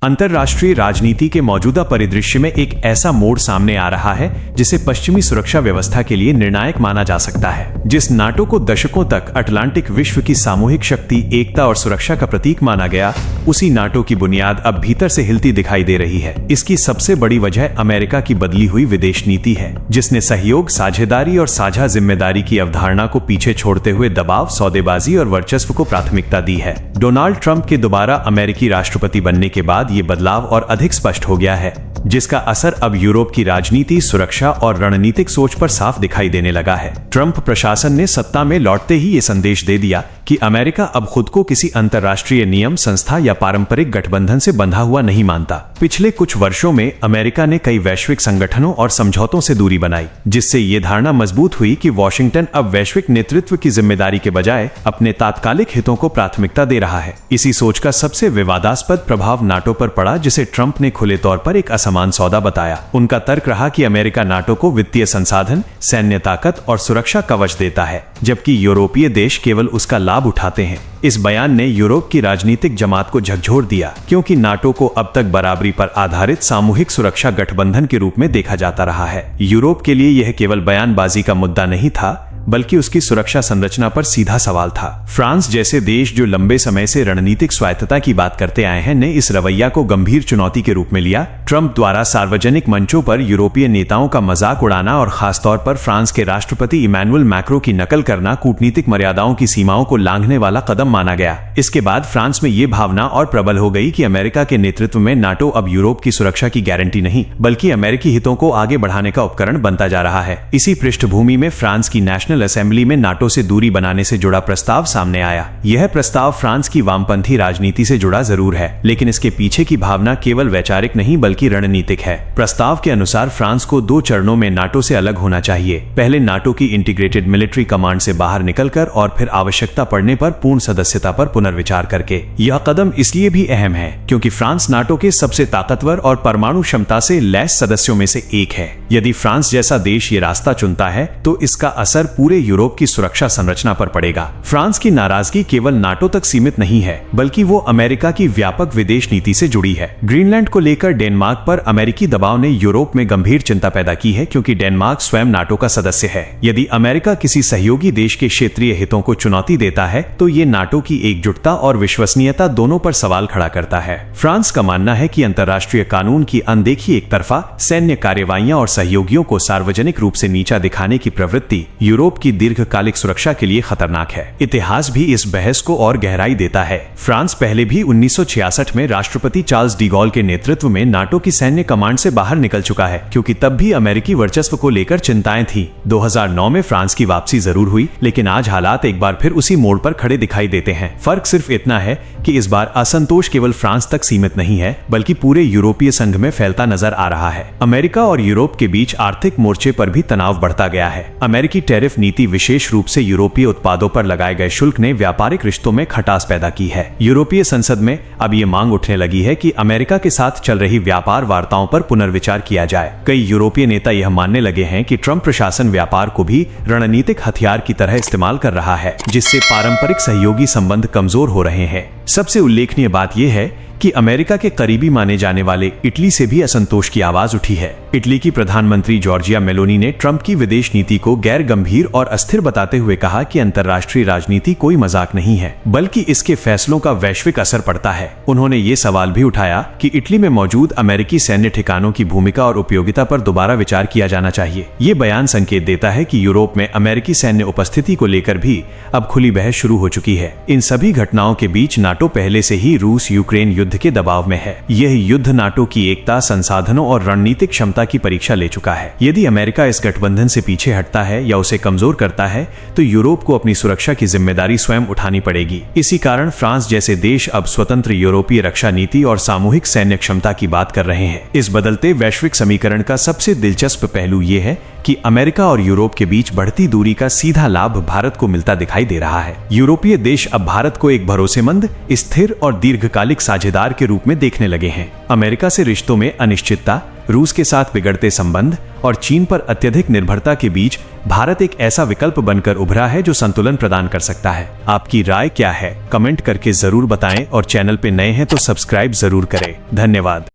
अंतर्राष्ट्रीय राजनीति के मौजूदा परिदृश्य में एक ऐसा मोड़ सामने आ रहा है जिसे पश्चिमी सुरक्षा व्यवस्था के लिए निर्णायक माना जा सकता है। जिस नाटो को दशकों तक अटलांटिक विश्व की सामूहिक शक्ति, एकता और सुरक्षा का प्रतीक माना गया, उसी नाटो की बुनियाद अब भीतर से हिलती दिखाई दे रही है। इसकी सबसे बड़ी वजह अमेरिका की बदली हुई विदेश नीति है, जिसने सहयोग, साझेदारी और साझा जिम्मेदारी की अवधारणा को पीछे छोड़ते हुए दबाव, सौदेबाजी और वर्चस्व को प्राथमिकता दी है। डोनाल्ड ट्रंप के दोबारा अमेरिकी राष्ट्रपति बनने के बाद ये बदलाव और अधिक स्पष्ट हो गया है, जिसका असर अब यूरोप की राजनीति, सुरक्षा और रणनीतिक सोच पर साफ दिखाई देने लगा है। ट्रंप प्रशासन ने सत्ता में लौटते ही ये संदेश दे दिया कि अमेरिका अब खुद को किसी अंतर्राष्ट्रीय नियम, संस्था या पारंपरिक गठबंधन से बंधा हुआ नहीं मानता। पिछले कुछ वर्षों में अमेरिका ने कई वैश्विक संगठनों और समझौतों से दूरी बनाई, जिससे ये धारणा मजबूत हुई कि वॉशिंगटन अब वैश्विक नेतृत्व की जिम्मेदारी के बजाय अपने तात्कालिक हितों को प्राथमिकता दे रहा है। इसी सोच का सबसे विवादास्पद प्रभाव नाटो पर पड़ा, जिसे ट्रंप ने खुले तौर पर एक असमान सौदा बताया। उनका तर्क रहा कि अमेरिका नाटो को वित्तीय संसाधन, सैन्य ताकत और सुरक्षा कवच देता है, जबकि यूरोपीय देश केवल उसका लाभ उठाते हैं। इस बयान ने यूरोप की राजनीतिक जमात को झकझोर दिया, क्योंकि नाटो को अब तक बराबरी पर आधारित सामूहिक सुरक्षा गठबंधन के रूप में देखा जाता रहा है। यूरोप के लिए यह केवल बयानबाजी का मुद्दा नहीं था, बल्कि उसकी सुरक्षा संरचना पर सीधा सवाल था। फ्रांस जैसे देश, जो लंबे समय से रणनीतिक स्वायत्तता की बात करते आए हैं, ने इस रवैया को गंभीर चुनौती के रूप में लिया। ट्रंप द्वारा सार्वजनिक मंचों पर यूरोपीय नेताओं का मजाक उड़ाना और खासतौर पर फ्रांस के राष्ट्रपति इमैनुअल मैक्रों की नकल करना कूटनीतिक मर्यादाओं की सीमाओं को लांघने वाला कदम माना गया। इसके बाद फ्रांस में ये भावना और प्रबल हो गई कि अमेरिका के नेतृत्व में नाटो अब यूरोप की सुरक्षा की गारंटी नहीं, बल्कि अमेरिकी हितों को आगे बढ़ाने का उपकरण बनता जा रहा है। इसी पृष्ठभूमि में फ्रांस की नेशनल असेंबली में नाटो से दूरी बनाने से जुड़ा प्रस्ताव सामने आया। यह प्रस्ताव फ्रांस की वामपंथी राजनीति से जुड़ा जरूर है, लेकिन इसके पीछे की भावना केवल वैचारिक नहीं बल्कि रणनीतिक है। प्रस्ताव के अनुसार फ्रांस को 2 चरणों में नाटो से अलग होना चाहिए। पहले नाटो की इंटीग्रेटेड मिलिट्री कमांड से बाहर निकलकर और फिर आवश्यकता पड़ने पर पूर्ण सदस्यता पर पुनर्विचार करके। यह कदम इसलिए भी अहम है क्योंकि फ्रांस नाटो के सबसे ताकतवर और परमाणु क्षमता से लैस सदस्यों में से एक है। यदि फ्रांस जैसा देश ये रास्ता चुनता है तो इसका असर पूरे यूरोप की सुरक्षा संरचना पर पड़ेगा। फ्रांस की नाराजगी केवल नाटो तक सीमित नहीं है, बल्कि वो अमेरिका की व्यापक विदेश नीति से जुड़ी है। ग्रीनलैंड को लेकर डेनमार्क पर अमेरिकी दबाव ने यूरोप में गंभीर चिंता पैदा की है, क्योंकि डेनमार्क स्वयं नाटो का सदस्य है। यदि अमेरिका किसी सहयोगी देश के क्षेत्रीय हितों को चुनौती देता है तो ये नाटो की एकजुटता और विश्वसनीयता दोनों पर सवाल खड़ा करता है। फ्रांस का मानना है कि अंतर्राष्ट्रीय कानून की अनदेखी, एक तरफा सैन्य कार्यवाहियां और सहयोगियों को सार्वजनिक रूप से नीचा दिखाने की प्रवृत्ति यूरोप की दीर्घकालिक सुरक्षा के लिए खतरनाक है। इतिहास भी इस बहस को और गहराई देता है। फ्रांस पहले भी 1966 में राष्ट्रपति चार्ल्स डी गॉल के नेतृत्व में नाटो की सैन्य कमांड से बाहर निकल चुका है, क्योंकि तब भी अमेरिकी वर्चस्व को लेकर चिंताएं थी। 2009 में फ्रांस की वापसी जरूर हुई, लेकिन आज हालात एक बार फिर उसी मोड़ पर खड़े दिखाई देते हैं। फर्क सिर्फ इतना है कि इस बार असंतोष केवल फ्रांस तक सीमित नहीं है, बल्कि पूरे यूरोपीय संघ में फैलता नजर आ रहा है। अमेरिका और यूरोप के बीच आर्थिक मोर्चे पर भी तनाव बढ़ता गया है। अमेरिकी टैरिफ नीति, विशेष रूप से यूरोपीय उत्पादों पर लगाए गए शुल्क, ने व्यापारिक रिश्तों में खटास पैदा की है। यूरोपीय संसद में अब ये मांग उठने लगी है कि अमेरिका के साथ चल रही व्यापार वार्ताओं पर पुनर्विचार किया जाए। कई यूरोपीय नेता यह मानने लगे हैं कि ट्रंप प्रशासन व्यापार को भी रणनीतिक हथियार की तरह इस्तेमाल कर रहा है, जिससे पारंपरिक सहयोगी संबंध कमजोर हो रहे हैं। सबसे उल्लेखनीय बात यह है कि अमेरिका के करीबी माने जाने वाले इटली से भी असंतोष की आवाज उठी है। इटली की प्रधानमंत्री जॉर्जिया मेलोनी ने ट्रंप की विदेश नीति को गैर गंभीर और अस्थिर बताते हुए कहा कि अंतर्राष्ट्रीय राजनीति कोई मजाक नहीं है, बल्कि इसके फैसलों का वैश्विक असर पड़ता है। उन्होंने ये सवाल भी उठाया कि इटली में मौजूद अमेरिकी सैन्य ठिकानों की भूमिका और उपयोगिता पर दोबारा विचार किया जाना चाहिए। ये बयान संकेत देता है कि यूरोप में अमेरिकी सैन्य उपस्थिति को लेकर भी अब खुली बहस शुरू हो चुकी है। इन सभी घटनाओं के बीच नाटो पहले से ही रूस यूक्रेन युद्ध के दबाव में है। यह युद्ध नाटो की एकता, संसाधनों और रणनीतिक क्षमता की परीक्षा ले चुका है। यदि अमेरिका इस गठबंधन से पीछे हटता है या उसे कमजोर करता है तो यूरोप को अपनी सुरक्षा की जिम्मेदारी स्वयं उठानी पड़ेगी। इसी कारण फ्रांस जैसे देश अब स्वतंत्र यूरोपीय रक्षा नीति और सामूहिक सैन्य क्षमता की बात कर रहे हैं। इस बदलते वैश्विक समीकरण का सबसे दिलचस्प पहलू ये है कि अमेरिका और यूरोप के बीच बढ़ती दूरी का सीधा लाभ भारत को मिलता दिखाई दे रहा है। यूरोपीय देश अब भारत को एक भरोसेमंद, स्थिर और दीर्घकालिक साझेदार के रूप में देखने लगे हैं। अमेरिका से रिश्तों में अनिश्चितता, रूस के साथ बिगड़ते संबंध और चीन पर अत्यधिक निर्भरता के बीच भारत एक ऐसा विकल्प बनकर उभरा है जो संतुलन प्रदान कर सकता है। आपकी राय क्या है? कमेंट करके जरूर बताएं और चैनल पे नए हैं तो सब्सक्राइब जरूर करें। धन्यवाद।